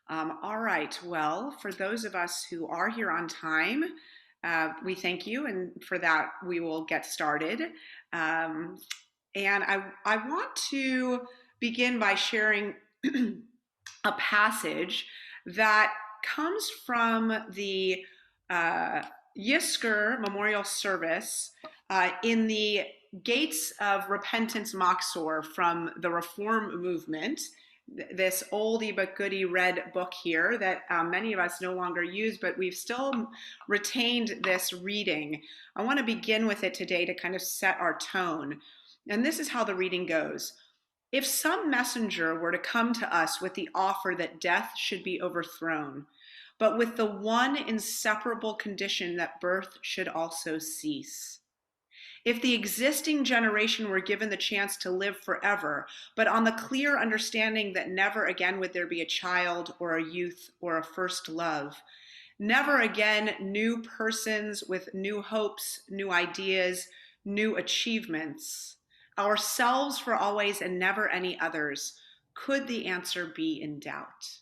All right. Well, for those of us who are here on time, we thank you, and for that, we will get started. Um, and I want to begin by sharing a passage that comes from the uh, Yisker Memorial Service in the Gates of Repentance Moxor from the Reform Movement, this oldie but goodie red book here that many of us no longer use, but we've still retained this reading. I want to begin with it today to kind of set our tone. And this is how the reading goes. If some messenger were to come to us with the offer that death should be overthrown, but with the one inseparable condition that birth should also cease, if the existing generation were given the chance to live forever, but on the clear understanding that never again would there be a child or a youth or a first love, never again new persons with new hopes, new ideas, new achievements, ourselves for always and never any others, could the answer be in doubt?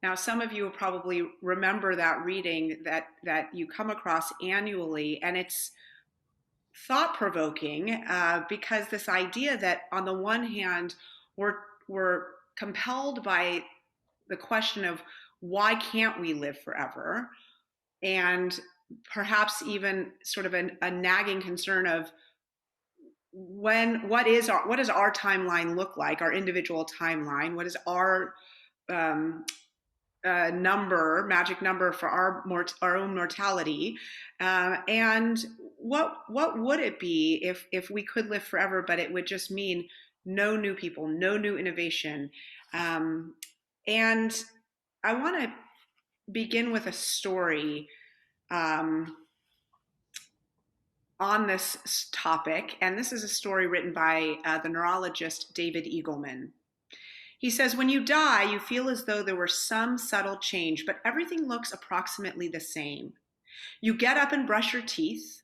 Now, some of you will probably remember that reading that you come across annually, and it's thought provoking because this idea that on the one hand we're compelled by the question of why can't we live forever, and perhaps even sort of a nagging concern of what does our timeline look like, our individual timeline, what is our um, magic number for our own mortality, and what would it be if we could live forever, but it would just mean no new people, no new innovation, and I want to begin with a story um, on this topic, and this is a story written by the neurologist David Eagleman. He says, when you die, you feel as though there were some subtle change, but everything looks approximately the same. You get up and brush your teeth.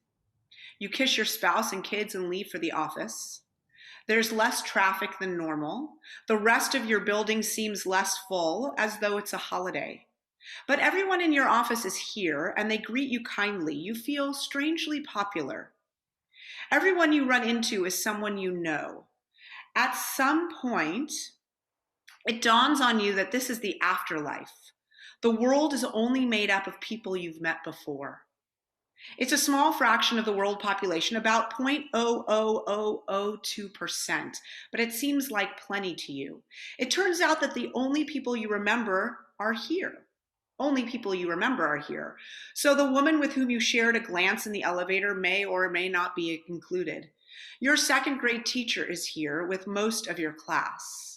You kiss your spouse and kids and leave for the office. There's less traffic than normal. The rest of your building seems less full, as though it's a holiday. But everyone in your office is here, and they greet you kindly. You feel strangely popular. Everyone you run into is someone you know. At some point, it dawns on you that this is the afterlife. The world is only made up of people you've met before. It's a small fraction of the world population, about 0.00002%, but it seems like plenty to you. It turns out that the only people you remember are here. Only people you remember are here. So the woman with whom you shared a glance in the elevator may or may not be included. Your second grade teacher is here with most of your class.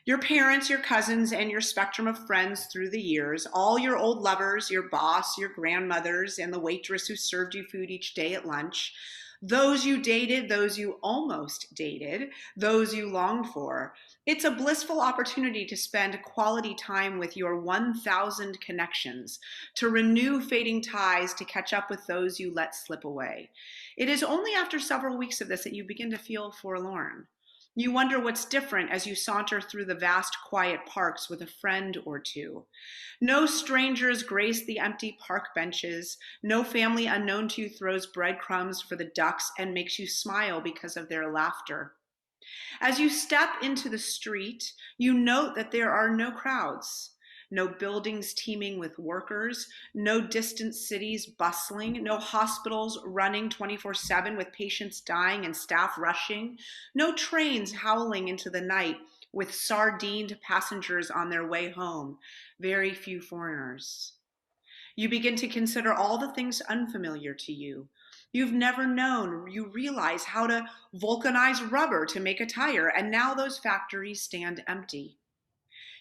Your parents, your cousins, and your spectrum of friends through the years, all your old lovers, your boss, your grandmothers, and the waitress who served you food each day at lunch, those you dated, those you almost dated, those you longed for. It's a blissful opportunity to spend quality time with your 1,000 connections, to renew fading ties, to catch up with those you let slip away. It is only after several weeks of this that you begin to feel forlorn. You wonder what's different as you saunter through the vast, quiet parks with a friend or two. No strangers grace the empty park benches. No family unknown to you throws breadcrumbs for the ducks and makes you smile because of their laughter. As you step into the street, you note that there are no crowds. No buildings teeming with workers, no distant cities bustling, no hospitals running 24/7 with patients dying and staff rushing, no trains howling into the night with sardined passengers on their way home, very few foreigners. You begin to consider all the things unfamiliar to you. You've never known, you realize how to vulcanize rubber to make a tire, and now those factories stand empty.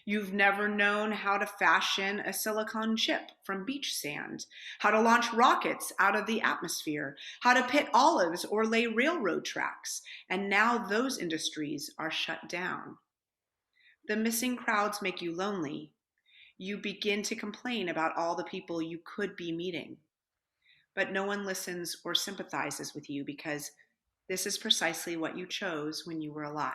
You've never known how to fashion a silicon chip from beach sand, how to launch rockets out of the atmosphere, how to pit olives or lay railroad tracks, and now those industries are shut down. The missing crowds make you lonely. You begin to complain about all the people you could be meeting. But no one listens or sympathizes with you because this is precisely what you chose when you were alive.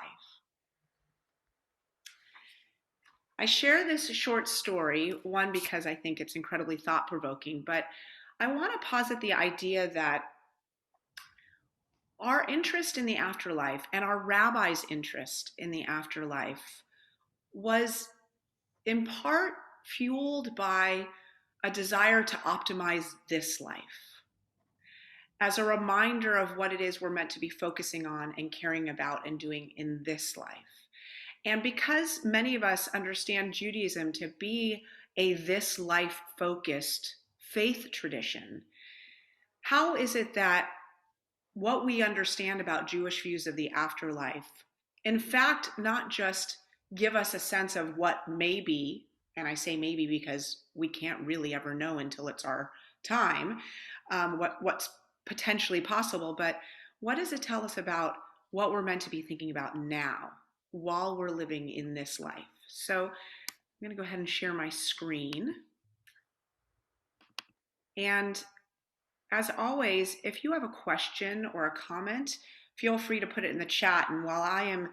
I share this short story, one, because I think it's incredibly thought provoking, but I want to posit the idea that our interest in the afterlife and our rabbi's interest in the afterlife was in part fueled by a desire to optimize this life as a reminder of what it is we're meant to be focusing on and caring about and doing in this life. And because many of us understand Judaism to be a this life focused faith tradition, how is it that what we understand about Jewish views of the afterlife, in fact, not just give us a sense of what may be, and I say maybe because we can't really ever know until it's our time, what's potentially possible, but what does it tell us about what we're meant to be thinking about now while we're living in this life? So I'm going to go ahead and share my screen. And as always, if you have a question or a comment, feel free to put it in the chat. And while I am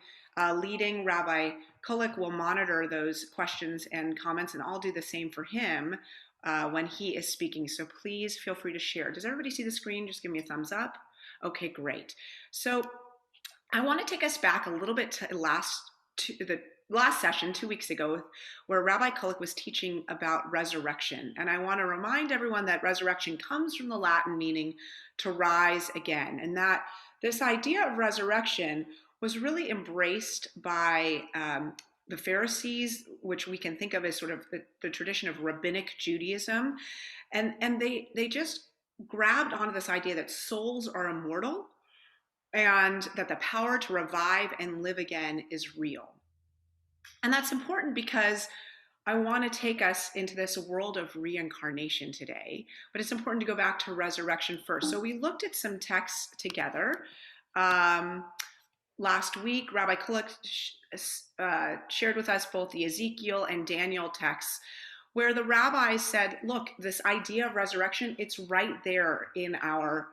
leading, Rabbi Kulik will monitor those questions and comments, and I'll do the same for him when he is speaking. So please feel free to share. Does everybody see the screen? Just give me a thumbs up. Okay, great. So I want to take us back a little bit to the last session 2 weeks ago, where Rabbi Kulik was teaching about resurrection. And I want to remind everyone that resurrection comes from the Latin meaning to rise again, and that this idea of resurrection was really embraced by the Pharisees, which we can think of as sort of the tradition of rabbinic Judaism. And they just grabbed onto this idea that souls are immortal and that the power to revive and live again is real. And that's important because I want to take us into this world of reincarnation today, but it's important to go back to resurrection first. So we looked at some texts together. Last week, Rabbi Kulik shared with us both the Ezekiel and Daniel texts, where the rabbis said, look, this idea of resurrection, it's right there in our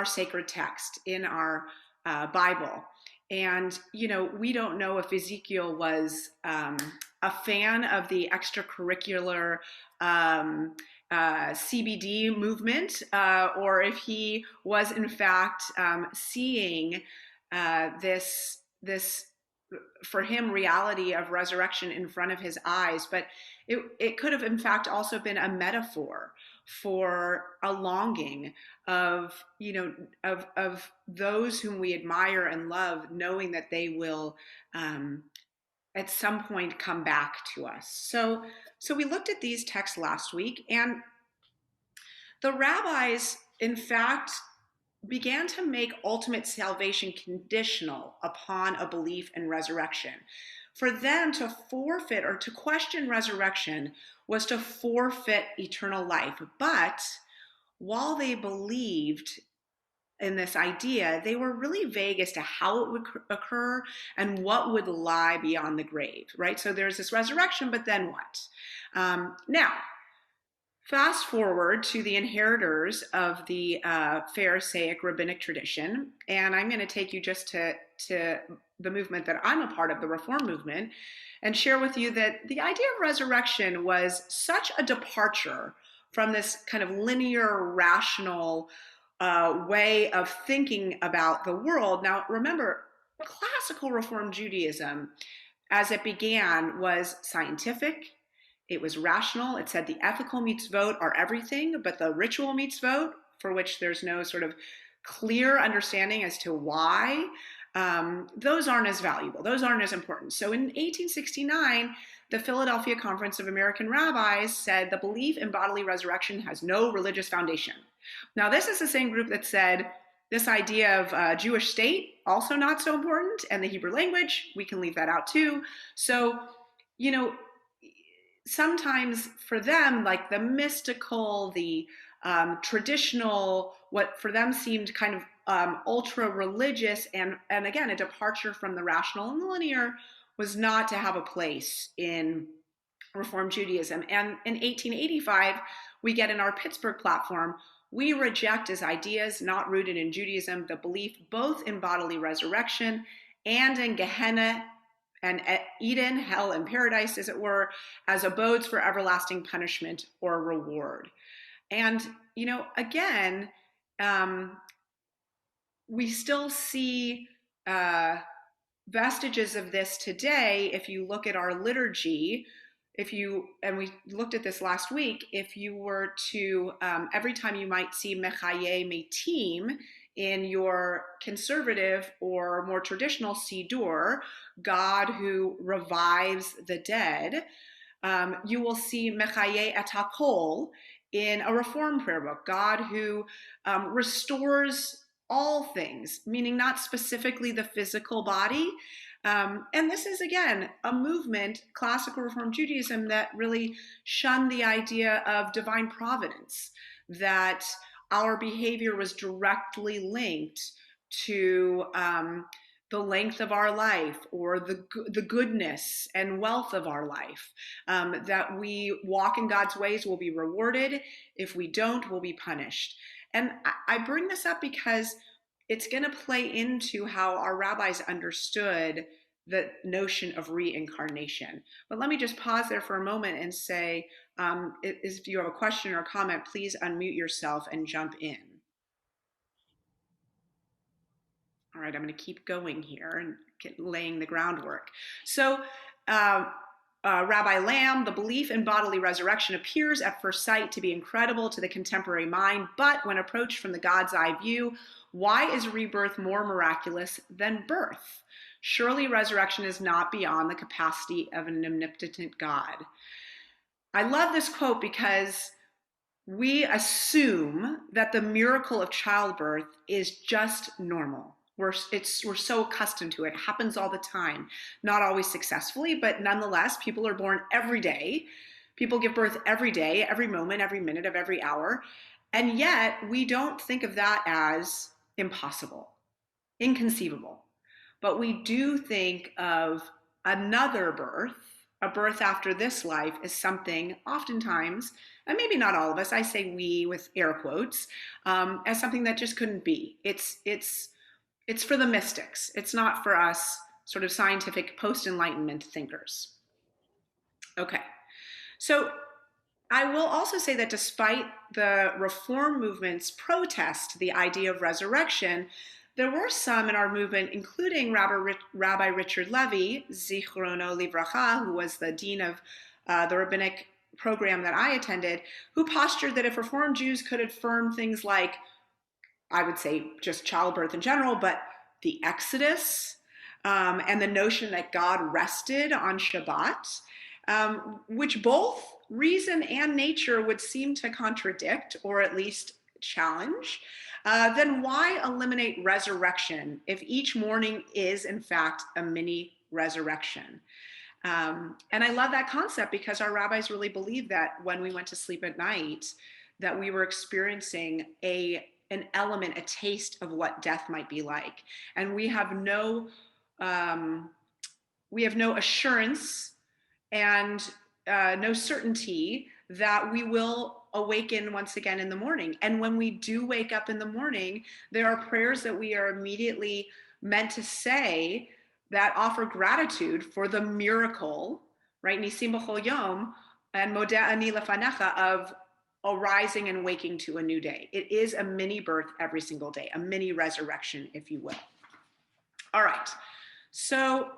sacred text, in our Bible. And, you know, we don't know if Ezekiel was a fan of the extracurricular CBD movement, or if he was in fact seeing this for him reality of resurrection in front of his eyes. But it could have in fact also been a metaphor for a longing of, you know, of those whom we admire and love, knowing that they will at some point come back to us. So we looked at these texts last week, and the rabbis in fact began to make ultimate salvation conditional upon a belief in resurrection. For them to forfeit or to question resurrection was to forfeit eternal life. But while they believed in this idea, they were really vague as to how it would occur and what would lie beyond the grave, right? So there's this resurrection, but then what? Now, fast forward to the inheritors of the Pharisaic rabbinic tradition, and I'm going to take you just to the movement that I'm a part of, the Reform movement, and share with you that the idea of resurrection was such a departure from this kind of linear, rational way of thinking about the world. Now, remember, classical Reform Judaism, as it began, was scientific. It was rational. It said the ethical mitzvot are everything, but the ritual mitzvot, for which there's no sort of clear understanding as to why, those aren't as valuable. Those aren't as important. So in 1869, the Philadelphia Conference of American Rabbis said the belief in bodily resurrection has no religious foundation. Now, this is the same group that said this idea of Jewish state, also not so important, and the Hebrew language, we can leave that out too. So, you know, sometimes for them, like the mystical, the traditional, what for them seemed kind of ultra religious, and again, a departure from the rational and the linear, was not to have a place in Reform Judaism. And in 1885, we get in our Pittsburgh platform, we reject as ideas not rooted in Judaism the belief both in bodily resurrection and in Gehenna and Eden, hell, and paradise, as it were, as abodes for everlasting punishment or reward. And, again, um, we still see vestiges of this today. If you look at our liturgy, and we looked at this last week, if you were to, every time you might see Mechaye Metim in your conservative or more traditional Siddur, God who revives the dead, you will see Mechaye et HaKol in a Reform prayer book, God who restores all things, meaning not specifically the physical body. And this is, again, a movement, classical Reform Judaism, that really shunned the idea of divine providence, that our behavior was directly linked to the length of our life or the goodness and wealth of our life. That we walk in God's ways, will be rewarded. If we don't, we'll be punished. And I bring this up because it's going to play into how our rabbis understood the notion of reincarnation. But let me just pause there for a moment and say, if you have a question or a comment, please unmute yourself and jump in. All right, I'm going to keep going here and laying the groundwork. So, Rabbi Lamb, the belief in bodily resurrection appears at first sight to be incredible to the contemporary mind, but when approached from the God's eye view, why is rebirth more miraculous than birth? Surely resurrection is not beyond the capacity of an omnipotent God. I love this quote because we assume that the miracle of childbirth is just normal. We're so accustomed to it. It happens all the time. Not always successfully, but nonetheless, people are born every day. People give birth every day, every moment, every minute of every hour. And yet we don't think of that as impossible, inconceivable. But we do think of another birth, a birth after this life, as something oftentimes, and maybe not all of us, I say we with air quotes, as something that just couldn't be. It's for the mystics. It's not for us sort of scientific post-Enlightenment thinkers. Okay, so I will also say that despite the Reform movement's protest to the idea of resurrection, there were some in our movement, including Rabbi Richard Levy, Zichrono Livracha, who was the dean of the rabbinic program that I attended, who postured that if Reform Jews could affirm things like, I would say just childbirth in general, but the Exodus, and the notion that God rested on Shabbat, which both reason and nature would seem to contradict or at least challenge, then why eliminate resurrection if each morning is in fact a mini resurrection? And I love that concept because our rabbis really believed that when we went to sleep at night, that we were experiencing an element, a taste of what death might be like. And we have no assurance and no certainty that we will awaken once again in the morning. And when we do wake up in the morning, there are prayers that we are immediately meant to say that offer gratitude for the miracle, right? Nisim b'chol yom, and modeh ani lefanecha, of arising and waking to a new day. It is a mini birth every single day, a mini resurrection, if you will. All right, so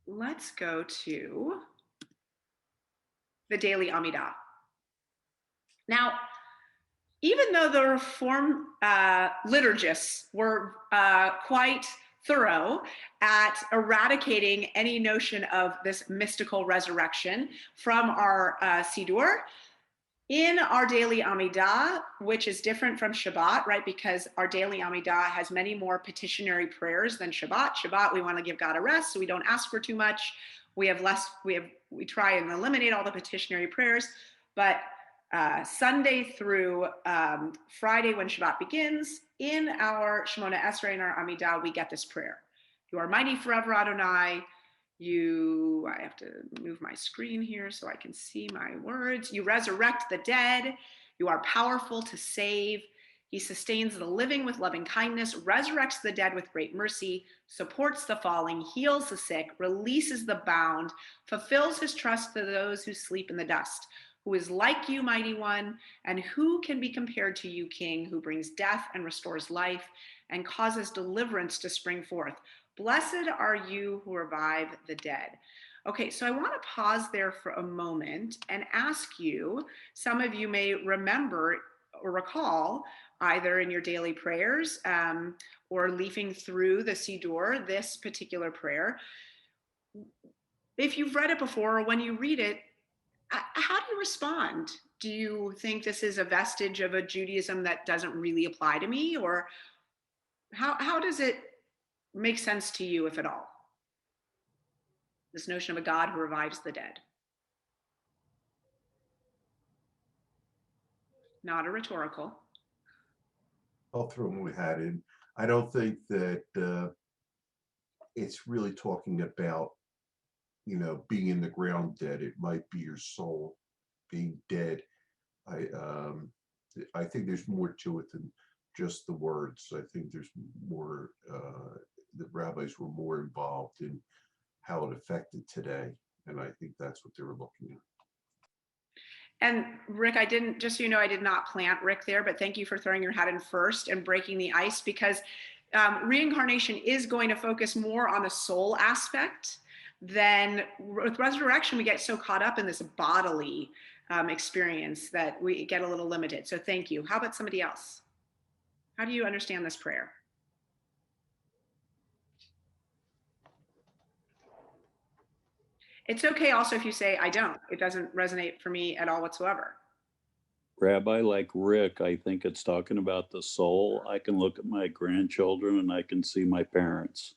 let's go to the daily Amidah. Now, even though the Reform liturgists were quite thorough at eradicating any notion of this mystical resurrection from our Siddur, in our daily Amidah, which is different from Shabbat, right? Because our daily Amidah has many more petitionary prayers than Shabbat. Shabbat, we want to give God a rest, so we don't ask for too much. We try and eliminate all the petitionary prayers, but Sunday through Friday, when Shabbat begins, in our Shemona Esrei, in our Amidah, we get this prayer. You are mighty forever, Adonai. I have to move my screen here so I can see my words. You resurrect the dead. You are powerful to save. He sustains the living with loving kindness, resurrects the dead with great mercy, supports the falling, heals the sick, releases the bound, fulfills his trust to those who sleep in the dust. Who is like you, mighty one, and who can be compared to you, King, who brings death and restores life and causes deliverance to spring forth? Blessed are you who revive the dead. Okay, so I want to pause there for a moment and ask you, some of you may remember or recall either in your daily prayers or leafing through the Siddur, this particular prayer. If you've read it before or when you read it, how do you respond? Do you think this is a vestige of a Judaism that doesn't really apply to me? Or how does it make sense to you, if at all? This notion of a God who revives the dead. Not a rhetorical. I'll throw my hat in. I don't think that it's really talking about, being in the ground dead. It might be your soul being dead. I think there's more to it than just the words. I think there's more. The rabbis were more involved in how it affected today, and I think that's what they were looking at. And Rick, I didn't, just so you know, I did not plant Rick there, but thank you for throwing your hat in first and breaking the ice, because reincarnation is going to focus more on the soul aspect. Then with resurrection, we get so caught up in this bodily experience that we get a little limited. So thank you. How about somebody else? How do you understand this prayer? It's okay also if you say, I don't. It doesn't resonate for me at all whatsoever. Rabbi, like Rick, I think it's talking about the soul. I can look at my grandchildren and I can see my parents.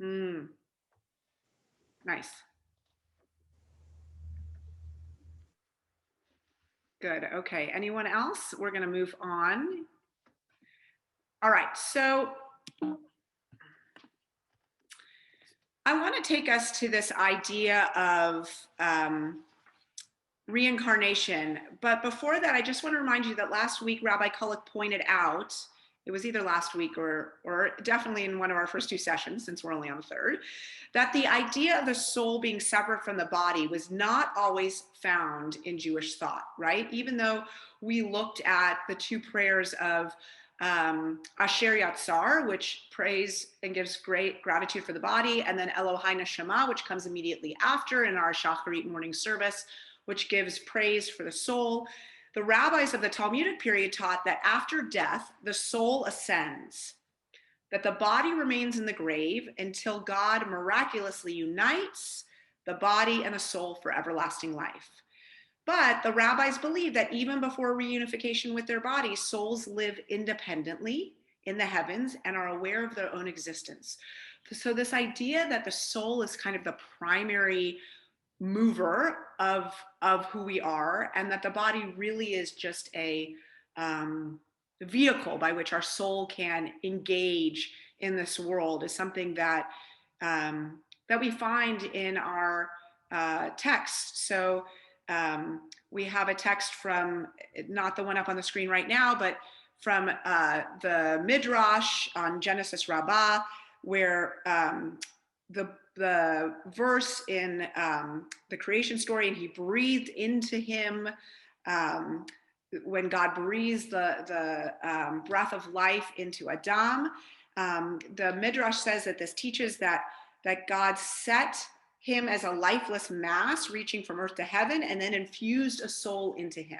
Nice. Good. Okay. Anyone else? We're going to move on. All right. So I want to take us to this idea of reincarnation. But before that, I just want to remind you that last week, Rabbi Kulik pointed out, it was either last week or definitely in one of our first two sessions, since we're only on the third, that the idea of the soul being separate from the body was not always found in Jewish thought, right? Even though we looked at the two prayers of Asher Yatzar, which prays and gives great gratitude for the body, and then Elohai Neshama, which comes immediately after in our Shacharit morning service, which gives praise for the soul. The rabbis of the Talmudic period taught that after death, the soul ascends, that the body remains in the grave until God miraculously unites the body and the soul for everlasting life. But the rabbis believe that even before reunification with their bodies, souls live independently in the heavens and are aware of their own existence. So this idea that the soul is kind of the primary mover of who we are, and that the body really is just a vehicle by which our soul can engage in this world, is something that that we find in our text. So we have a text from, not the one up on the screen right now, but from the Midrash on Genesis Rabbah, where the verse in the creation story, and he breathed into him, when God breathes the breath of life into Adam, the Midrash says that this teaches that God set him as a lifeless mass reaching from earth to heaven, and then infused a soul into him.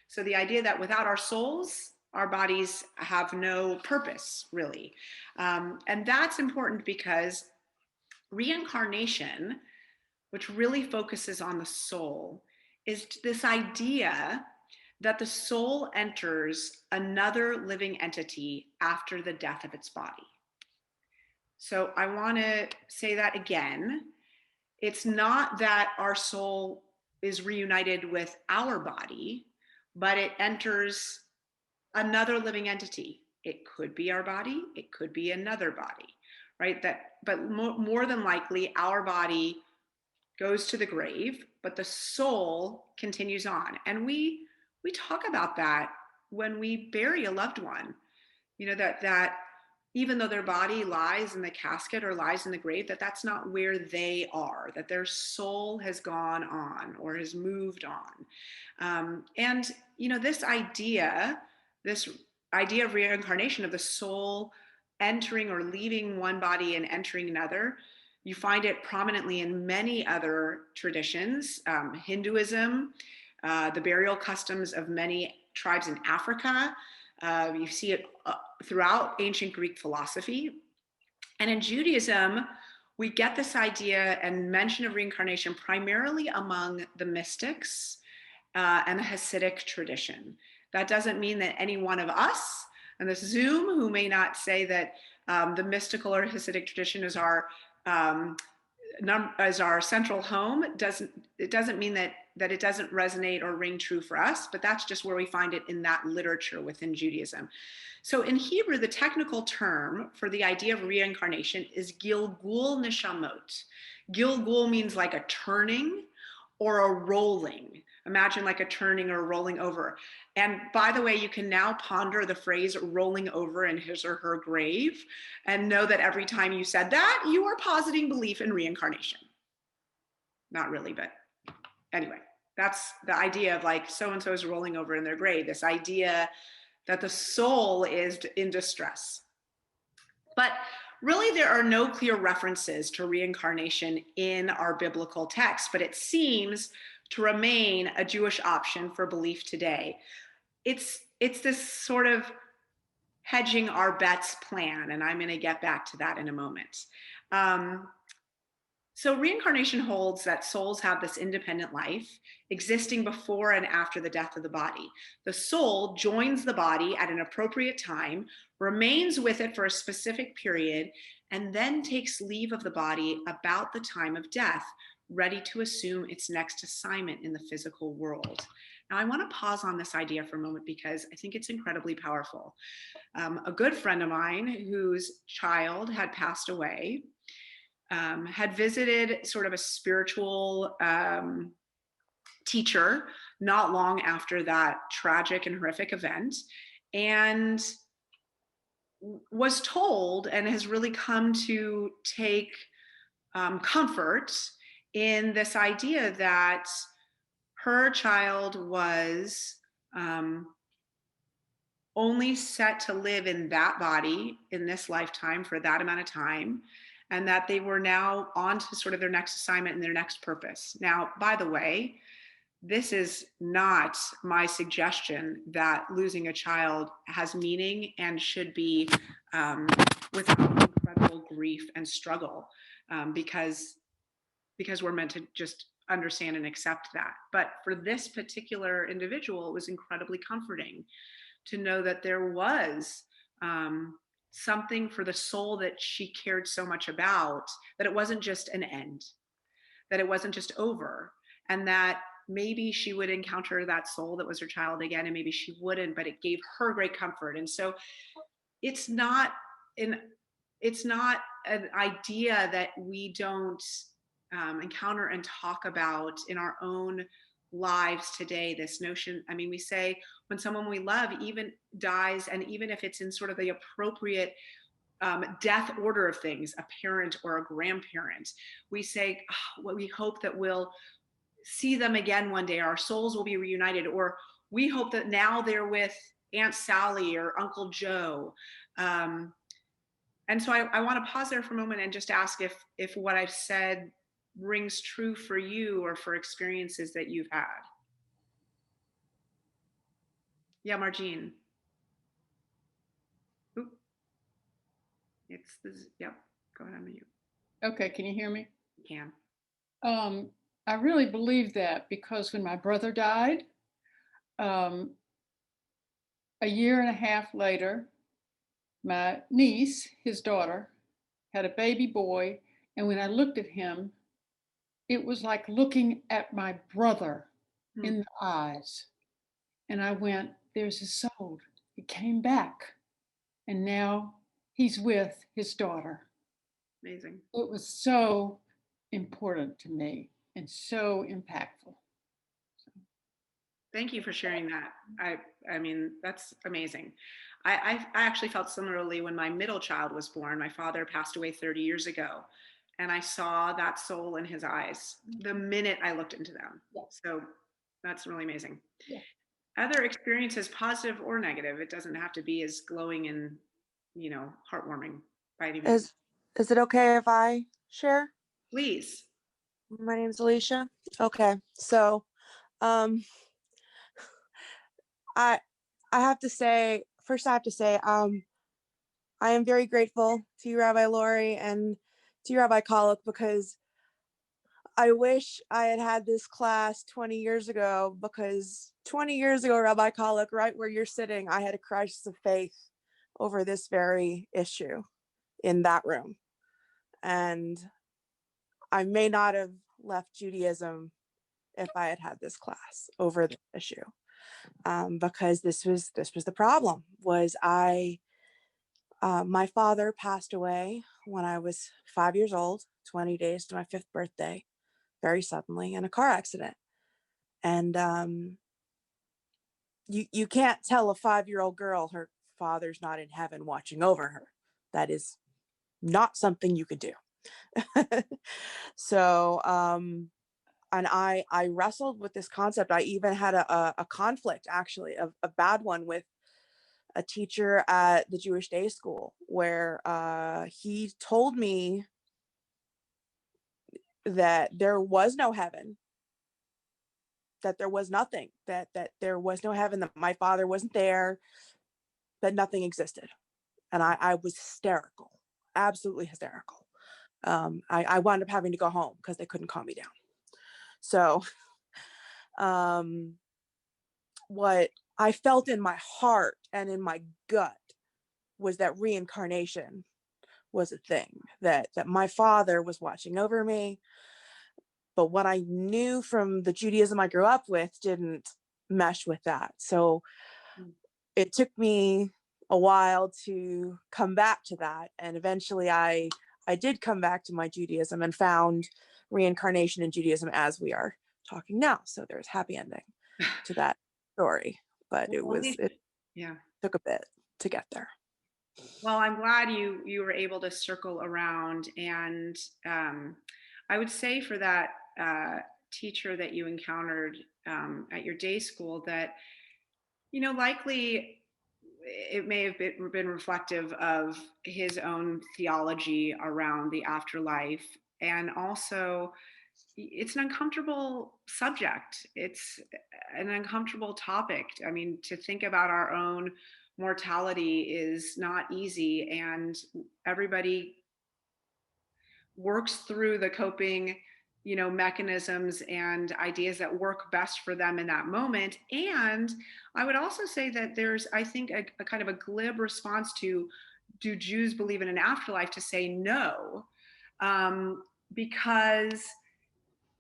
So the idea that without our souls, our bodies have no purpose, really. And that's important because reincarnation, which really focuses on the soul, is this idea that the soul enters another living entity after the death of its body. So I want to say that again. It's not that our soul is reunited with our body, but it enters another living entity. It could be our body, it could be another body, right? But more than likely, our body goes to the grave, but the soul continues on. And we talk about that when we bury a loved one, that even though their body lies in the casket or lies in the grave, that's not where they are, that their soul has gone on or has moved on. And this idea of reincarnation, of the soul entering or leaving one body and entering another, you find it prominently in many other traditions. Hinduism, the burial customs of many tribes in Africa. You see it throughout ancient Greek philosophy. And in Judaism, we get this idea and mention of reincarnation primarily among the mystics and the Hasidic tradition. That doesn't mean that any one of us on this Zoom who may not say that the mystical or Hasidic tradition is um, as our central home, doesn't mean that it doesn't resonate or ring true for us, but that's just where we find it in that literature within Judaism. So in Hebrew, the technical term for the idea of reincarnation is Gilgul Neshamot. Gilgul means like a turning or a rolling. Imagine like a turning or rolling over. And by the way, you can now ponder the phrase rolling over in his or her grave and know that every time you said that, you are positing belief in reincarnation. Not really, but anyway, that's the idea of like so and so is rolling over in their grave, this idea that the soul is in distress. But really, there are no clear references to reincarnation in our biblical text, but it seems to remain a Jewish option for belief today. It's this sort of hedging our bets plan, and I'm going to get back to that in a moment. So reincarnation holds that souls have this independent life existing before and after the death of the body. The soul joins the body at an appropriate time, remains with it for a specific period, and then takes leave of the body about the time of death, ready to assume its next assignment in the physical world. Now, I want to pause on this idea for a moment because I think it's incredibly powerful. A good friend of mine whose child had passed away had visited sort of a spiritual teacher not long after that tragic and horrific event, and was told and has really come to take comfort in this idea that her child was only set to live in that body in this lifetime for that amount of time, and that they were now on to sort of their next assignment and their next purpose. Now, by the way, this is not my suggestion that losing a child has meaning and should be without incredible grief and struggle, because we're meant to just understand and accept that. But for this particular individual, it was incredibly comforting to know that there was something for the soul that she cared so much about, that it wasn't just an end, that it wasn't just over, and that maybe she would encounter that soul that was her child again, and maybe she wouldn't, but it gave her great comfort. And so it's not an idea that we don't encounter and talk about in our own lives today. This notion, I mean, we say when someone we love even dies, and even if it's in sort of the appropriate death order of things, a parent or a grandparent, we say, oh, well, we hope that we'll see them again one day, our souls will be reunited, or we hope that now they're with Aunt Sally or Uncle Joe. And so I want to pause there for a moment and just ask if what I've said rings true for you or for experiences that you've had. Yeah, Margine. Oop. It's this. Yep. Go ahead, on you. Okay, can you hear me? You can. I really believe that because when my brother died, a year and a half later, my niece, his daughter, had a baby boy. And when I looked at him, it was like looking at my brother in the eyes. And I went, there's his soul. He came back. And now he's with his daughter. Amazing. It was so important to me and so impactful. Thank you for sharing that. I mean, that's amazing. I actually felt similarly when my middle child was born. My father passed away 30 years ago, and I saw that soul in his eyes the minute I looked into them. Yeah. So that's really amazing. Yeah. Other experiences, positive or negative, it doesn't have to be as glowing and, heartwarming by any means. Is it okay if I share? Please. My name's Alicia. Okay. So, um I I have to say, first I have to say, I am very grateful to you, Rabbi Lori, and to you, Rabbi Koluk, because I wish I had had this class 20 years ago, because 20 years ago, Rabbi Koluk, right where you're sitting, I had a crisis of faith over this very issue in that room. And I may not have left Judaism if I had had this class over the issue, because this was the problem. Was my father passed away when I was 5 years old, 20 days to my 5th birthday, very suddenly in a car accident. And you can't tell a 5-year-old girl her father's not in heaven watching over her. That is not something you could do. So and I wrestled with this concept. I even had a conflict, actually, a bad one, with a teacher at the Jewish day school, where he told me that there was no heaven, that there was nothing, that there was no heaven, that my father wasn't there, that nothing existed. And I was hysterical, absolutely hysterical. I wound up having to go home because they couldn't calm me down. So um, what I felt in my heart and in my gut was that reincarnation was a thing, that my father was watching over me. But what I knew from the Judaism I grew up with didn't mesh with that. So it took me a while to come back to that. And eventually I did come back to my Judaism and found reincarnation in Judaism as we are talking now. So there's happy ending to that story, but Well, at least, it yeah. took a bit to get there. Well, I'm glad you were able to circle around, and I would say for that teacher that you encountered at your day school, that likely it may have been reflective of his own theology around the afterlife, and also it's an uncomfortable subject. It's an uncomfortable topic. I mean, to think about our own mortality is not easy, and everybody works through the coping mechanisms and ideas that work best for them in that moment. And I would also say that there's, I think, a kind of a glib response to, do Jews believe in an afterlife, to say no, because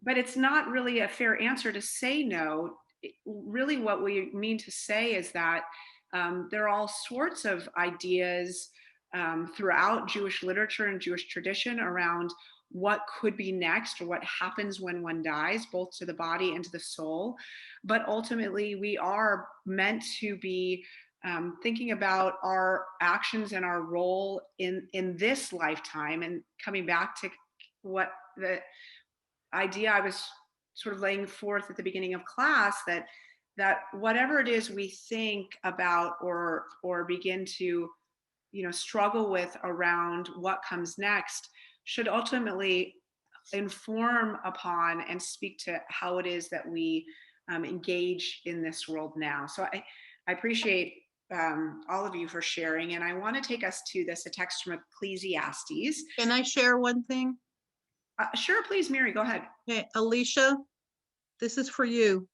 but it's not really a fair answer to say no. Really, what we mean to say is that there are all sorts of ideas throughout Jewish literature and Jewish tradition around what could be next, or what happens when one dies, both to the body and to the soul. But ultimately, we are meant to be thinking about our actions and our role in this lifetime, and coming back to what the idea I was sort of laying forth at the beginning of class, that whatever it is we think about, or begin to struggle with around what comes next, should ultimately inform upon and speak to how it is that we engage in this world now. So I appreciate all of you for sharing, and I want to take us to this, a text from Ecclesiastes. Can I share one thing? Sure, please, Mary, go ahead. Hey, Alicia, this is for you.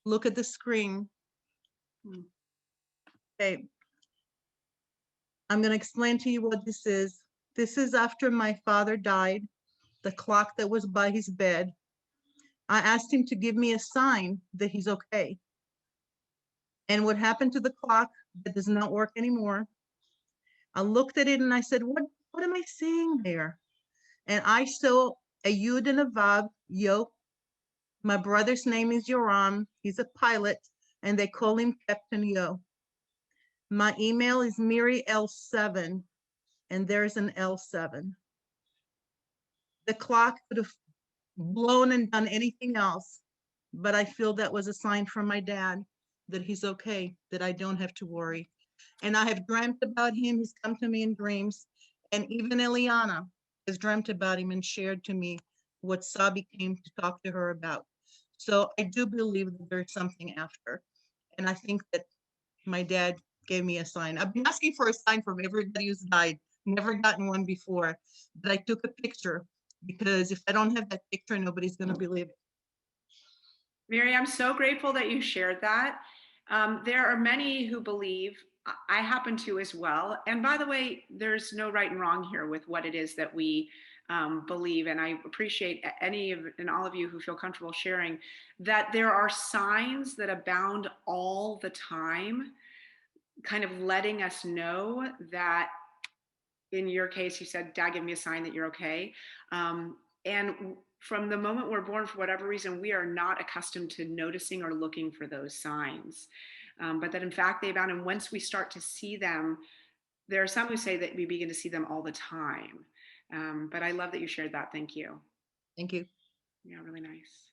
Look at the screen. Okay. I'm going to explain to you what this is. This is after my father died, the clock that was by his bed. I asked him to give me a sign that he's okay. And what happened to the clock that does not work anymore? I looked at it and I said, what am I seeing there? And I saw a Yud and a Vav, Yo, My brother's name is Yoram. He's a pilot, and they call him Captain Yo. My email is Miri L7, and there's an L7. The clock could have blown and done anything else, but I feel that was a sign from my dad that he's okay, that I don't have to worry. And I have dreamt about him. He's come to me in dreams. And even Eliana has dreamt about him and shared to me what Sabi came to talk to her about. So I do believe that there's something after. And I think that my dad gave me a sign. I've been asking for a sign from everybody who's died. Never gotten one before. But I took a picture because if I don't have that picture, nobody's going to believe it. Mary, I'm so grateful that you shared that. There are many who believe, I happen to as well. And by the way, there's no right and wrong here with what it is that we believe. And I appreciate any of and all of you who feel comfortable sharing that there are signs that abound all the time, kind of letting us know that in your case, you said, Dad, give me a sign that you're okay. And from the moment we're born, for whatever reason, we are not accustomed to noticing or looking for those signs. But that in fact they abound. And once we start to see them, there are some who say that we begin to see them all the time. But I love that you shared that. Thank you. Thank you. Yeah, really nice.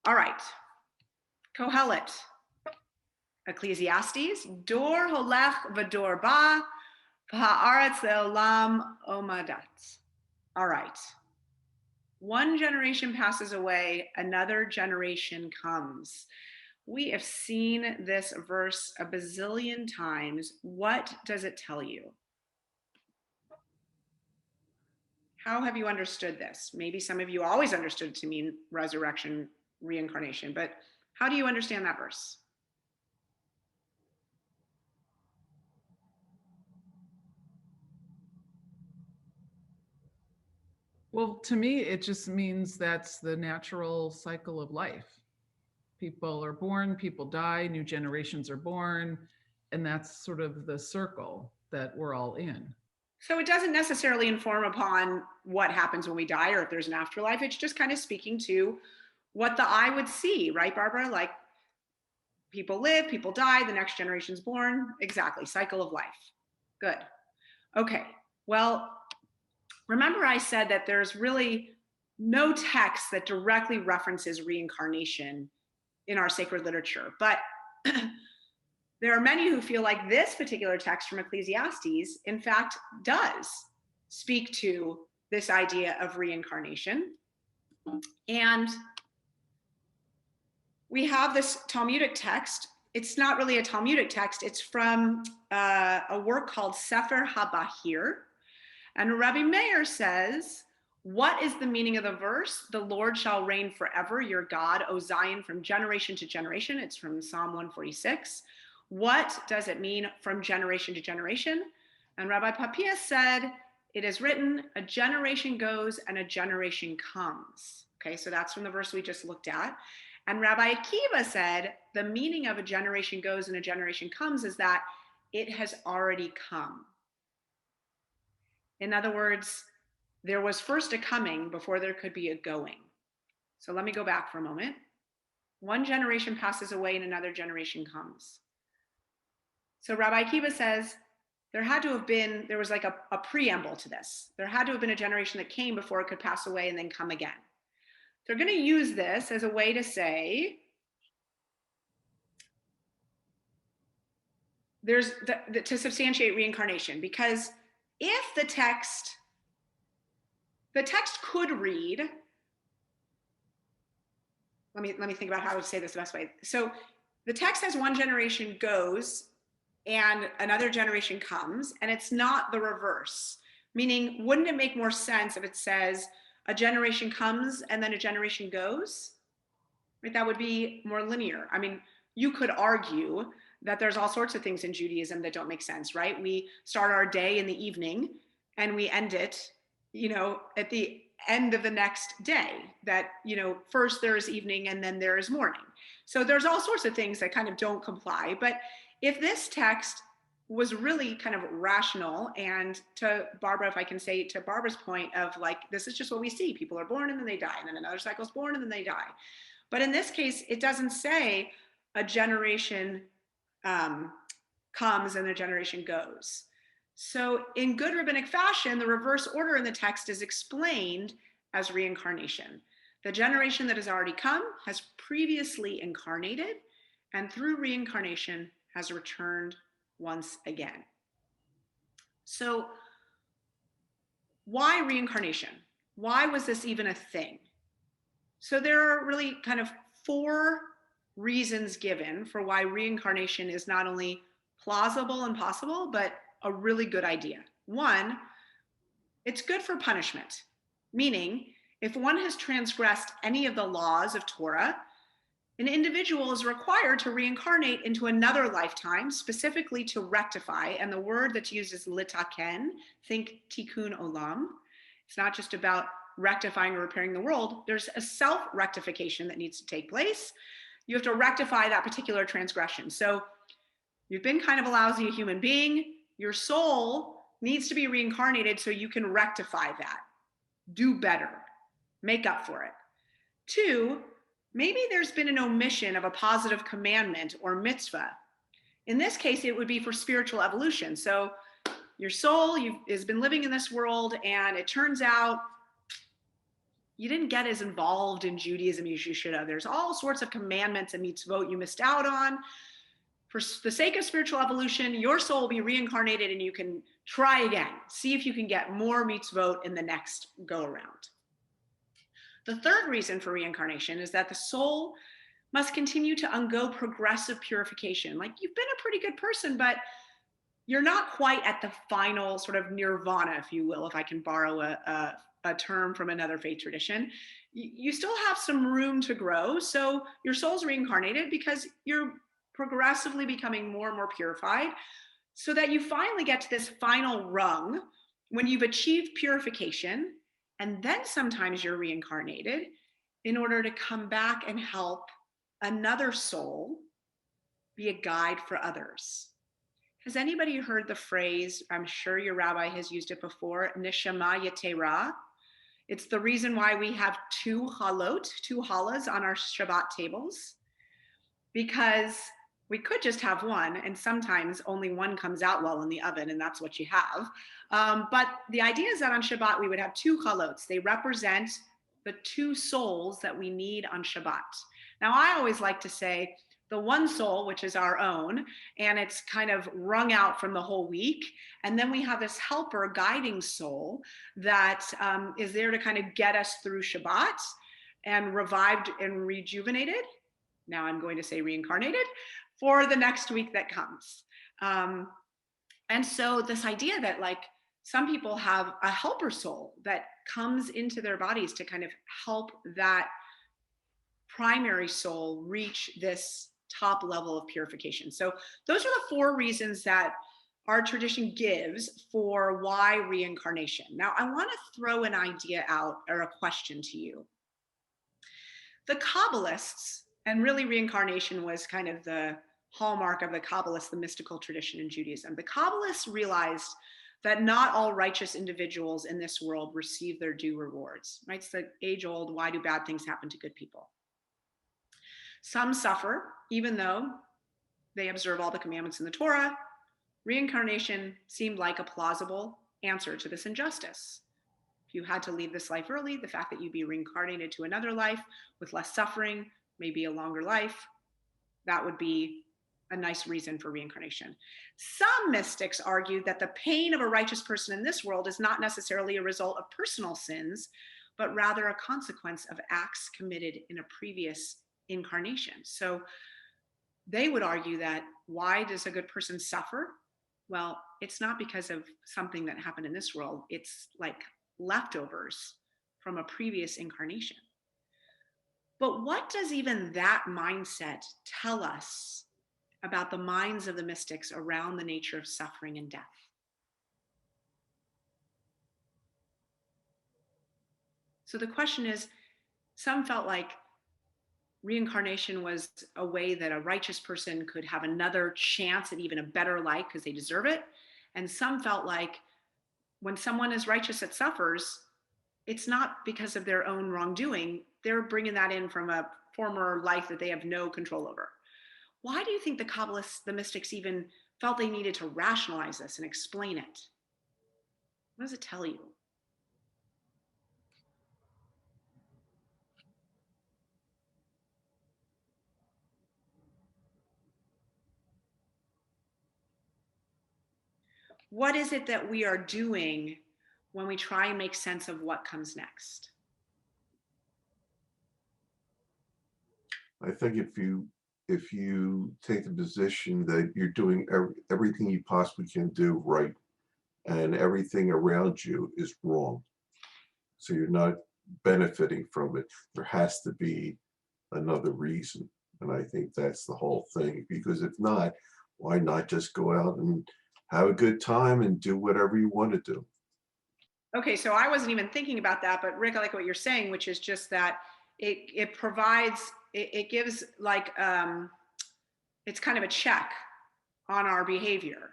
All right. Kohelet. Ecclesiastes. Dor holech v'dor ba, v'ha'aretz le'olam omadat. All right. One generation passes away, another generation comes. We have seen this verse a bazillion times. What does it tell you? How have you understood this? Maybe some of you always understood it to mean resurrection, reincarnation, but how do you understand that verse? Well, to me, it just means that's the natural cycle of life. People are born, people die, new generations are born, and that's sort of the circle that we're all in. So it doesn't necessarily inform upon what happens when we die or if there's an afterlife. It's just kind of speaking to what the eye would see, right, Barbara? Like people live, people die, the next generation's born. Exactly, cycle of life. Good. Okay, well, remember I said that there's really no text that directly references reincarnation in our sacred literature, but there are many who feel like this particular text from Ecclesiastes, in fact, does speak to this idea of reincarnation. And we have this Talmudic text. It's not really a Talmudic text. It's from a work called Sefer HaBahir. And Rabbi Meir says, what is the meaning of the verse? The Lord shall reign forever, your God, O Zion, from generation to generation. It's from Psalm 146. What does it mean from generation to generation? And Rabbi Papias said, it is written, a generation goes and a generation comes. Okay, so that's from the verse we just looked at. And Rabbi Akiva said, the meaning of a generation goes and a generation comes is that it has already come. In other words, there was first a coming before there could be a going. So let me go back for a moment. One generation passes away and another generation comes. So Rabbi Akiva says there was like a preamble to this. There had to have been a generation that came before it could pass away and then come again. They're going to use this as a way to say to substantiate reincarnation, because if the text could read, let me think about how to say this the best way. So the text says one generation goes and another generation comes, and it's not the reverse. Meaning, wouldn't it make more sense if it says a generation comes and then a generation goes? Right? That would be more linear. I mean, you could argue that there's all sorts of things in Judaism that don't make sense, right? We start our day in the evening and we end it, at the end of the next day. That, first there's evening and then there is morning. So there's all sorts of things that kind of don't comply. But if this text was really kind of rational. And to Barbara, if I can say to Barbara's point of like, this is just what we see. People are born and then they die, and then another cycle is born and then they die. But in this case, it doesn't say a generation comes and a generation goes. So in good rabbinic fashion, the reverse order in the text is explained as reincarnation. The generation that has already come has previously incarnated, and through reincarnation has returned once again. So why reincarnation? Why was this even a thing? So there are really kind of 4 reasons given for why reincarnation is not only plausible and possible, but a really good idea. 1, it's good for punishment, meaning if one has transgressed any of the laws of Torah, an individual is required to reincarnate into another lifetime, specifically to rectify. And the word that's used is litaken, think tikkun olam. It's not just about rectifying or repairing the world. There's a self-rectification that needs to take place. You have to rectify that particular transgression. So you've been kind of a lousy human being. Your soul needs to be reincarnated so you can rectify that, do better, make up for it. 2, maybe there's been an omission of a positive commandment or mitzvah. In this case, it would be for spiritual evolution. So your soul has been living in this world, and it turns out you didn't get as involved in Judaism as you should have. There's all sorts of commandments and mitzvot you missed out on. For the sake of spiritual evolution, your soul will be reincarnated and you can try again. See if you can get more mitzvot in the next go around. The third reason for reincarnation is that the soul must continue to undergo progressive purification. Like, you've been a pretty good person, but you're not quite at the final sort of nirvana, if you will, if I can borrow a term from another faith tradition. You still have some room to grow. So your soul's reincarnated because you're progressively becoming more and more purified, so that you finally get to this final rung when you've achieved purification. And then sometimes you're reincarnated in order to come back and help another soul be a guide for others. Has anybody heard the phrase, I'm sure your rabbi has used it before, neshama yetera? It's the reason why we have 2 halot, 2 halas on our Shabbat tables, because we could just have one, and sometimes only one comes out well in the oven, and that's what you have. But the idea is that on Shabbat, we would have 2 chalots. They represent the 2 souls that we need on Shabbat. Now, I always like to say the one soul, which is our own, and it's kind of wrung out from the whole week. And then we have this helper guiding soul that is there to kind of get us through Shabbat and revived and rejuvenated. Now I'm going to say reincarnated for the next week that comes. And so this idea that like some people have a helper soul that comes into their bodies to kind of help that primary soul reach this top level of purification. So those are the 4 reasons that our tradition gives for why reincarnation. Now I want to throw an idea out, or a question to you. The Kabbalists, and really reincarnation was kind of the hallmark of the Kabbalists, the mystical tradition in Judaism. The Kabbalists realized that not all righteous individuals in this world receive their due rewards, right? It's the age-old, why do bad things happen to good people? Some suffer, even though they observe all the commandments in the Torah. Reincarnation seemed like a plausible answer to this injustice. If you had to leave this life early, the fact that you'd be reincarnated to another life with less suffering, maybe a longer life, that would be a nice reason for reincarnation. Some mystics argued that the pain of a righteous person in this world is not necessarily a result of personal sins, but rather a consequence of acts committed in a previous incarnation. So they would argue that why does a good person suffer? Well, it's not because of something that happened in this world. It's like leftovers from a previous incarnation. But what does even that mindset tell us about the minds of the mystics around the nature of suffering and death? So the question is, some felt like reincarnation was a way that a righteous person could have another chance at even a better life because they deserve it. And some felt like when someone is righteous that suffers, it's not because of their own wrongdoing. They're bringing that in from a former life that they have no control over. Why do you think the Kabbalists, the mystics, even felt they needed to rationalize this and explain it? What does it tell you? What is it that we are doing when we try and make sense of what comes next? I think if you take the position that you're doing everything you possibly can do right, and everything around you is wrong, so you're not benefiting from it, there has to be another reason. And I think that's the whole thing, because if not, why not just go out and have a good time and do whatever you want to do? Okay, so I wasn't even thinking about that, but Rick, I like what you're saying, which is just that it provides, it gives like, it's kind of a check on our behavior,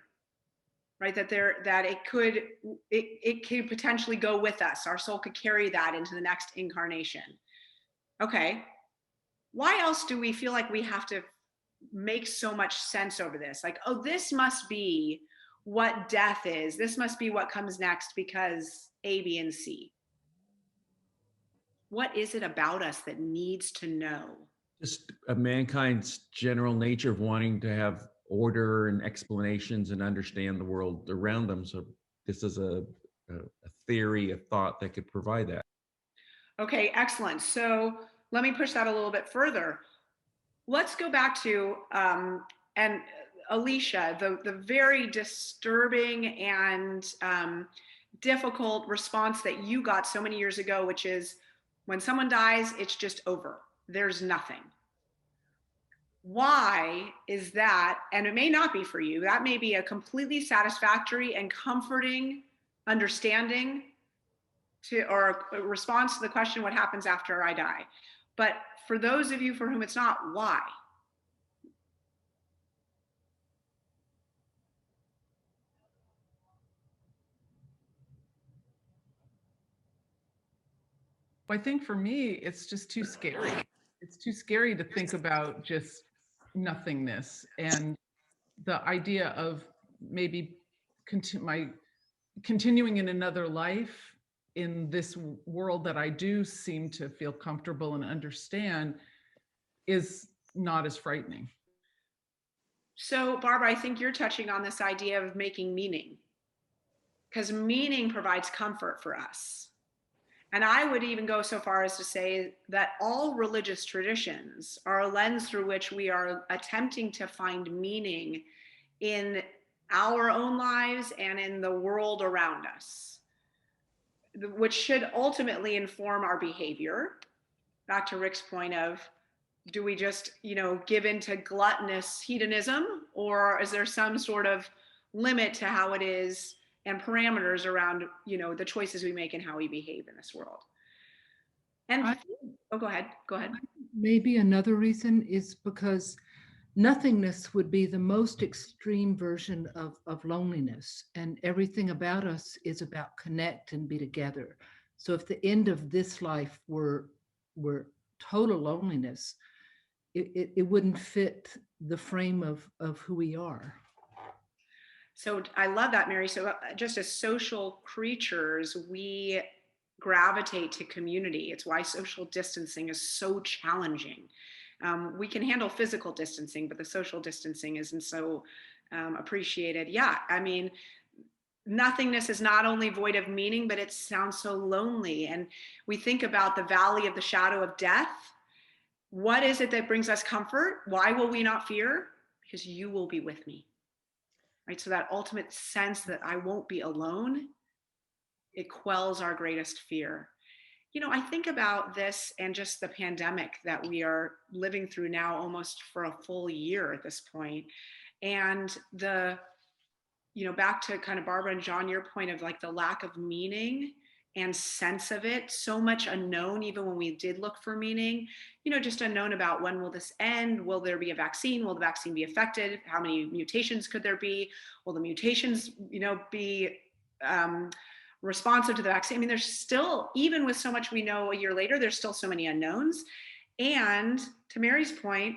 right? That it could potentially go with us. Our soul could carry that into the next incarnation. Okay, why else do we feel like we have to make so much sense over this? Like, oh, this must be what death is. This must be what comes next because A, B, and C. What is it about us that needs to know? Just mankind's general nature of wanting to have order and explanations and understand the world around them. So this is a theory, a thought that could provide that. Okay, excellent. So let me push that a little bit further. Let's go back to and Alicia, the very disturbing and difficult response that you got so many years ago, which is when someone dies, it's just over. There's nothing. Why is that? And it may not be for you. That may be a completely satisfactory and comforting understanding to, or a response to the question, what happens after I die? But for those of you for whom it's not, why? I think for me, it's just too scary. It's too scary to think about just nothingness, and the idea of maybe continuing in another life in this world that I do seem to feel comfortable and understand is not as frightening. So, Barbara, I think you're touching on this idea of making meaning, because meaning provides comfort for us. And I would even go so far as to say that all religious traditions are a lens through which we are attempting to find meaning in our own lives and in the world around us, which should ultimately inform our behavior. Back to Rick's point of, do we just, give into gluttonous hedonism, or is there some sort of limit to how it is and parameters around, the choices we make and how we behave in this world? And go ahead. Maybe another reason is because nothingness would be the most extreme version of loneliness, and everything about us is about connect and be together. So if the end of this life were total loneliness, it wouldn't fit the frame of who we are. So I love that, Mary. So just as social creatures, we gravitate to community. It's why social distancing is so challenging. We can handle physical distancing, but the social distancing isn't so appreciated. Yeah, I mean, nothingness is not only void of meaning, but it sounds so lonely. And we think about the valley of the shadow of death. What is it that brings us comfort? Why will we not fear? Because you will be with me. Right? So that ultimate sense that I won't be alone, it quells our greatest fear. I think about this and just the pandemic that we are living through now almost for a full year at this point. And back to kind of Barbara and John, your point of like the lack of meaning and sense of it, so much unknown, even when we did look for meaning, just unknown about when will this end? Will there be a vaccine? Will the vaccine be affected? How many mutations could there be? Will the mutations, be responsive to the vaccine? I mean, there's still, even with so much we know a year later, there's still so many unknowns. And to Mary's point,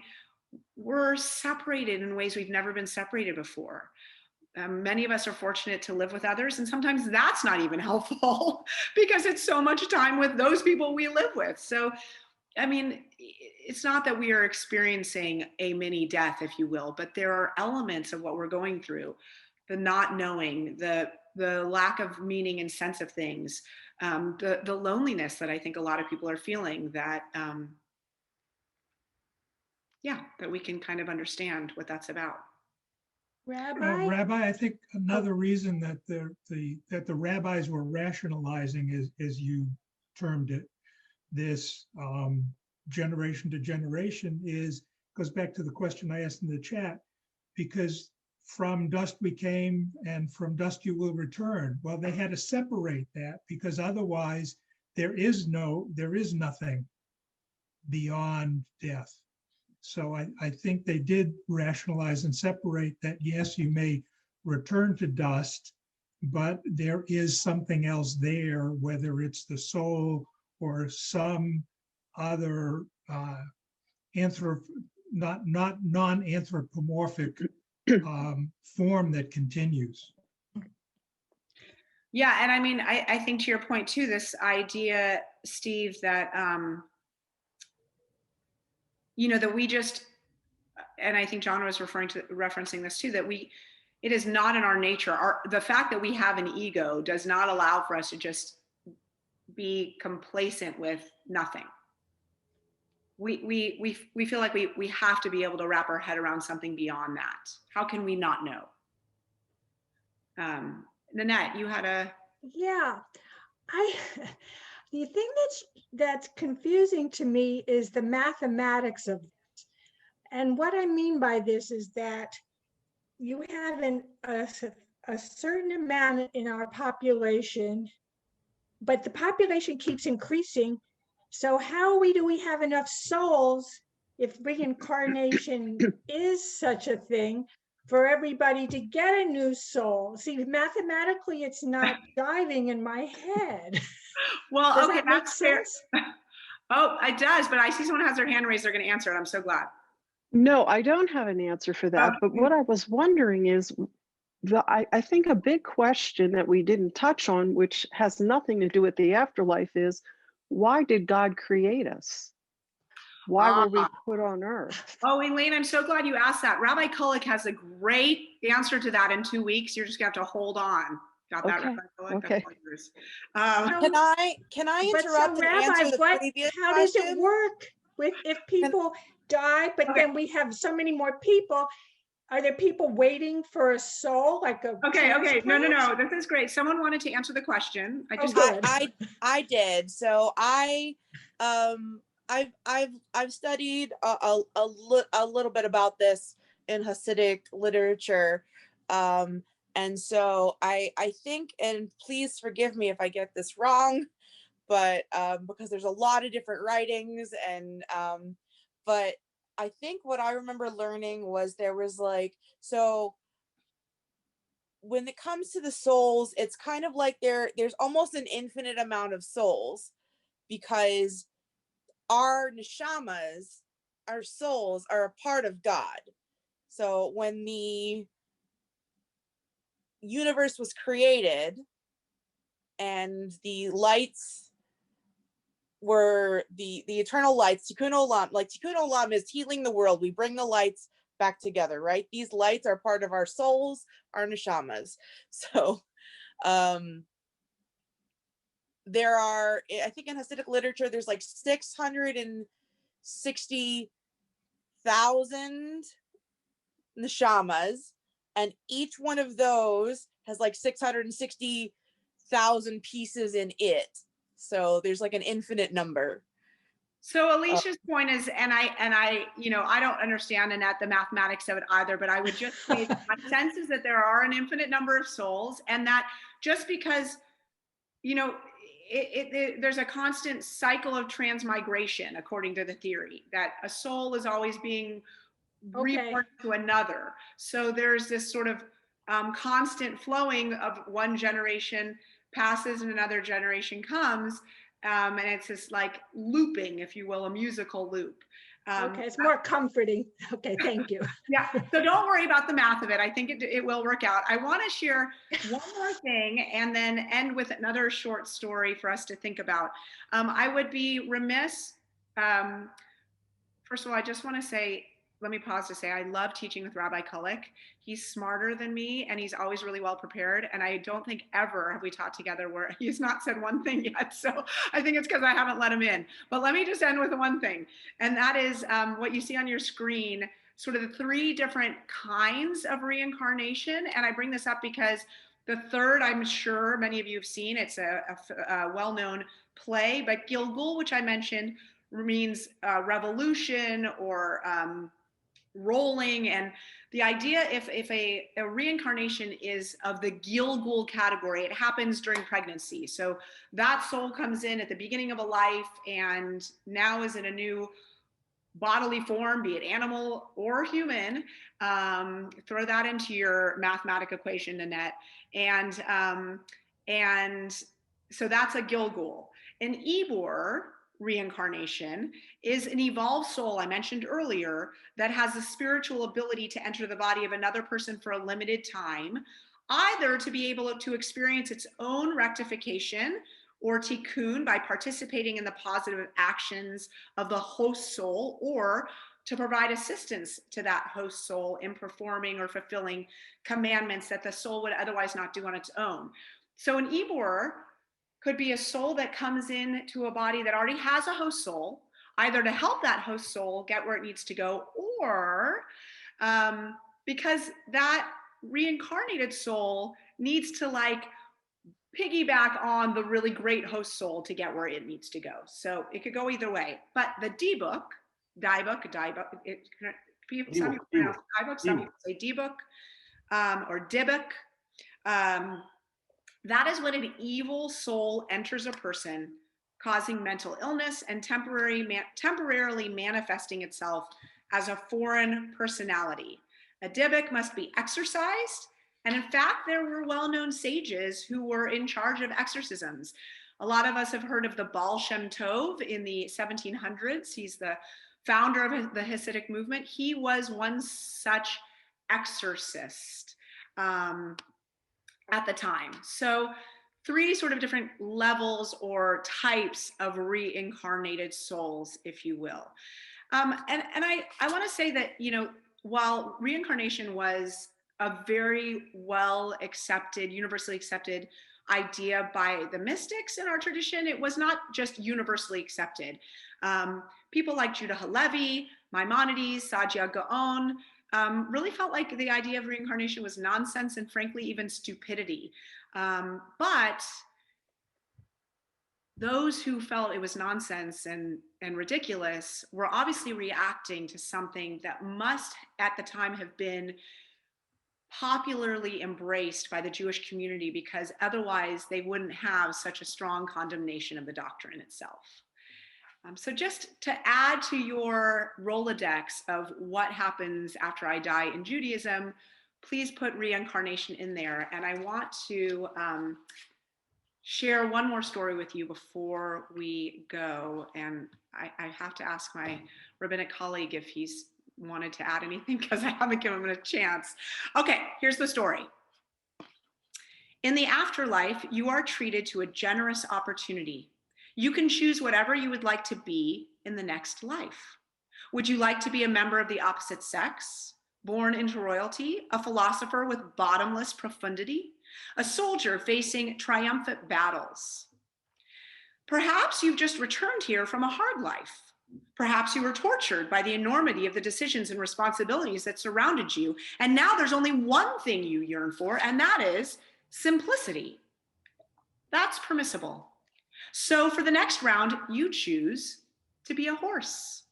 we're separated in ways we've never been separated before. Many of us are fortunate to live with others, and sometimes that's not even helpful because it's so much time with those people we live with. So, I mean, it's not that we are experiencing a mini death, if you will, but there are elements of what we're going through, the not knowing, the lack of meaning and sense of things, the loneliness that I think a lot of people are feeling, that that we can kind of understand what that's about. Rabbi, I think another reason that the rabbis were rationalizing, as you termed it, this generation to generation, goes back to the question I asked in the chat, because from dust we came and from dust you will return. Well, they had to separate that, because otherwise there is nothing beyond death. So I think they did rationalize and separate that. Yes, you may return to dust, but there is something else there, whether it's the soul or some other not non-anthropomorphic form that continues. Yeah, and I mean, I think to your point too, this idea, Steve, that that we just, and I think John was referencing this too, that it is not in our nature. The fact that we have an ego does not allow for us to just be complacent with nothing. We feel like we have to be able to wrap our head around something beyond that. How can we not know? Nanette, you had a... Yeah, the thing that's confusing to me is the mathematics of this. And what I mean by this is that you have a certain amount in our population, but the population keeps increasing. So do we have enough souls, if reincarnation is such a thing, for everybody to get a new soul? See, mathematically, it's not jiving in my head. Well, does okay, that make sense? Oh, it does, but I see someone has their hand raised. They're going to answer it. I'm so glad. No, I don't have an answer for that. But what I was wondering is, I think a big question that we didn't touch on, which has nothing to do with the afterlife, is why did God create us? Why were we put on earth? Oh, Elaine, I'm so glad you asked that. Rabbi Kulik has a great answer to that in 2 weeks. You're just going to have to hold on. Got that, Okay. Rabbi Kulik? Okay. Can I interrupt and answer the previous how question? does it work if people die, but then we have so many more people? Are there people waiting for a soul, like a Okay. transplant? No. This is great. Someone wanted to answer the question. I did. So I've studied a little bit about this in Hasidic literature. And so I think, and please forgive me if I get this wrong, but because there's a lot of different writings, and but I think what I remember learning was there was so when it comes to the souls, it's kind of like there's almost an infinite amount of souls, because our neshamas, our souls, are a part of God. So when the universe was created and the lights were the eternal lights, tikkun olam, like tikkun olam is healing the world. We bring the lights back together, right? These lights are part of our souls, our neshamas. So there are, I think in Hasidic literature, there's like 660,000 neshamas, and each one of those has like 660,000 pieces in it. So there's like an infinite number. So Alicia's point is, and I, I don't understand Annette the mathematics of it either, but I would just say that my sense is that there are an infinite number of souls, and that just because, there's a constant cycle of transmigration, according to the theory, that a soul is always being reborn to another. So there's this sort of constant flowing of one generation passes and another generation comes. And it's this like looping, if you will, a musical loop. Okay, it's more comforting. Okay, thank you. Yeah, so don't worry about the math of it. I think it will work out. I want to share one more thing and then end with another short story for us to think about. I would be remiss. First of all, I just want to say, let me pause to say, I love teaching with Rabbi Kulik. He's smarter than me and he's always really well prepared. And I don't think ever have we taught together where he's not said one thing yet. So I think it's because I haven't let him in. But let me just end with one thing. And that is what you see on your screen, sort of the 3 different kinds of reincarnation. And I bring this up because the third, I'm sure many of you have seen, it's a well-known play, but Gilgul, which I mentioned, means revolution or rolling. And the idea, if a reincarnation is of the Gilgul category, it happens during pregnancy. So that soul comes in at the beginning of a life and now is in a new bodily form, be it animal or human. Throw that into your mathematic equation, Nanette. And so that's a Gilgul. An Ibor reincarnation is an evolved soul I mentioned earlier that has the spiritual ability to enter the body of another person for a limited time, either to be able to experience its own rectification or tikkun by participating in the positive actions of the host soul, or to provide assistance to that host soul in performing or fulfilling commandments that the soul would otherwise not do on its own. So an Ibor could be a soul that comes into a body that already has a host soul, either to help that host soul get where it needs to go, or because that reincarnated soul needs to like piggyback on the really great host soul to get where it needs to go. So it could go either way. But the D-book, some people pronounce D-book, some people say D-book or Dibbock. That is when an evil soul enters a person, causing mental illness and temporarily manifesting itself as a foreign personality. A Dybbuk must be exorcised. And in fact, there were well-known sages who were in charge of exorcisms. A lot of us have heard of the Baal Shem Tov in the 1700s. He's the founder of the Hasidic movement. He was one such exorcist at the time. So 3 sort of different levels or types of reincarnated souls, if you will. And I want to say that, you know, while reincarnation was a very well accepted, universally accepted idea by the mystics in our tradition, it was not just universally accepted. People like Judah Halevi, Maimonides, Saadia Gaon, really felt like the idea of reincarnation was nonsense and frankly even stupidity. But those who felt it was nonsense and ridiculous were obviously reacting to something that must at the time have been popularly embraced by the Jewish community, because otherwise they wouldn't have such a strong condemnation of the doctrine itself. So just to add to your Rolodex of what happens after I die in Judaism, please put reincarnation in there. And I want to share one more story with you before we go. And I have to ask my rabbinic colleague if he's wanted to add anything, because I haven't given him a chance. Okay, here's the story. In the afterlife, you are treated to a generous opportunity. You can choose whatever you would like to be in the next life. Would you like to be a member of the opposite sex, born into royalty, a philosopher with bottomless profundity, a soldier facing triumphant battles? Perhaps you've just returned here from a hard life. Perhaps you were tortured by the enormity of the decisions and responsibilities that surrounded you, and now there's only one thing you yearn for, and that is simplicity. That's permissible. So for the next round, you choose to be a horse.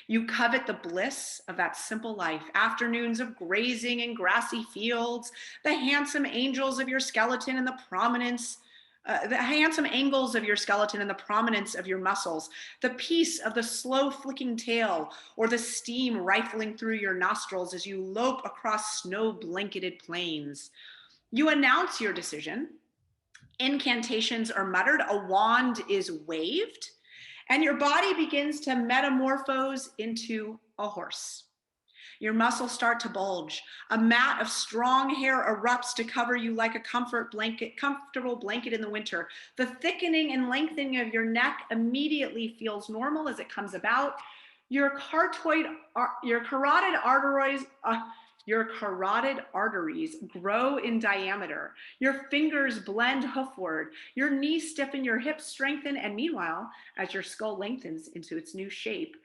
You covet the bliss of that simple life, afternoons of grazing in grassy fields, the handsome angels of your skeleton, and the prominence the handsome angles of your skeleton and the prominence of your muscles, the peace of the slow flicking tail, or the steam rifling through your nostrils as you lope across snow-blanketed plains. You announce your decision. Incantations are muttered, a wand is waved, and your body begins to metamorphose into a horse. Your muscles start to bulge. A mat of strong hair erupts to cover you like a comfortable blanket in the winter. The thickening and lengthening of your neck immediately feels normal as it comes about. Your carotid arteries grow in diameter. Your fingers blend hoofward. Your knees stiffen, your hips strengthen, and meanwhile, as your skull lengthens into its new shape,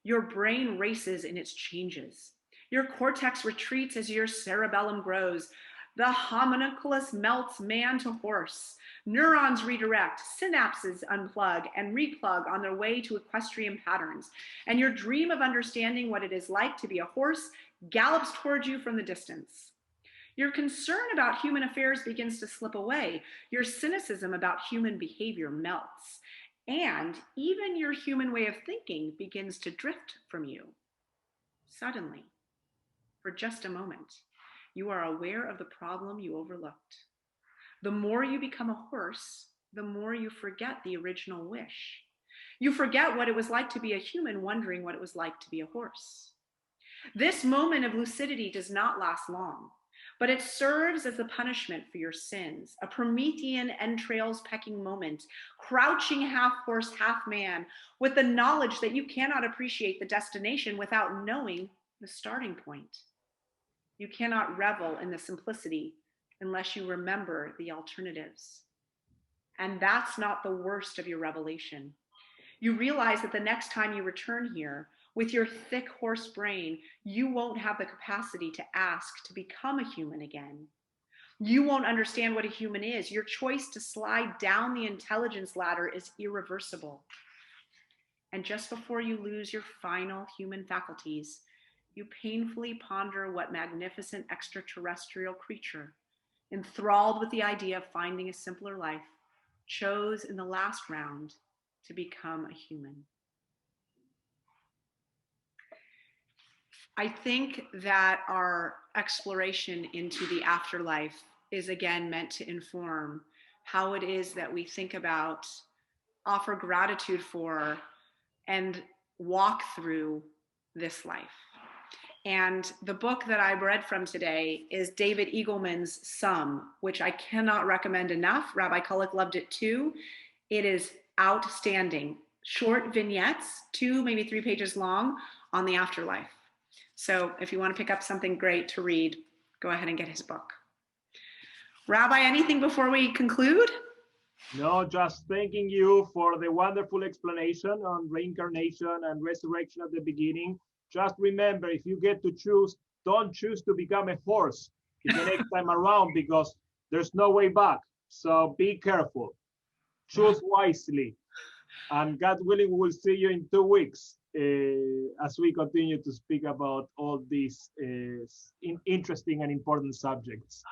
your brain races in its changes. Your cortex retreats as your cerebellum grows. The homunculus melts man to horse. Neurons redirect, synapses unplug and replug on their way to equestrian patterns. And your dream of understanding what it is like to be a horse gallops towards you from the distance. Your concern about human affairs begins to slip away. Your cynicism about human behavior melts. And even your human way of thinking begins to drift from you. Suddenly, for just a moment, you are aware of the problem you overlooked. The more you become a horse, the more you forget the original wish. You forget what it was like to be a human, wondering what it was like to be a horse. This moment of lucidity does not last long, but it serves as a punishment for your sins, a Promethean entrails pecking moment, crouching half horse, half man, with the knowledge that you cannot appreciate the destination without knowing the starting point. You cannot revel in the simplicity unless you remember the alternatives. And that's not the worst of your revelation. You realize that the next time you return here, with your thick horse brain, you won't have the capacity to ask to become a human again. You won't understand what a human is. Your choice to slide down the intelligence ladder is irreversible. And just before you lose your final human faculties, you painfully ponder what magnificent extraterrestrial creature, enthralled with the idea of finding a simpler life, chose in the last round to become a human. I think that our exploration into the afterlife is again meant to inform how it is that we think about, offer gratitude for, and walk through this life. And the book that I read from today is David Eagleman's Sum, which I cannot recommend enough. Rabbi Kulik loved it too. It is outstanding. Short vignettes, 2, maybe 3 pages long, on the afterlife. So if you want to pick up something great to read, go ahead and get his book. Rabbi, anything before we conclude? No, just thanking you for the wonderful explanation on reincarnation and resurrection at the beginning. Just remember, if you get to choose, don't choose to become a horse the next time around, because there's no way back. So be careful. Choose wisely. And God willing, we will see you in 2 weeks as we continue to speak about all these interesting and important subjects.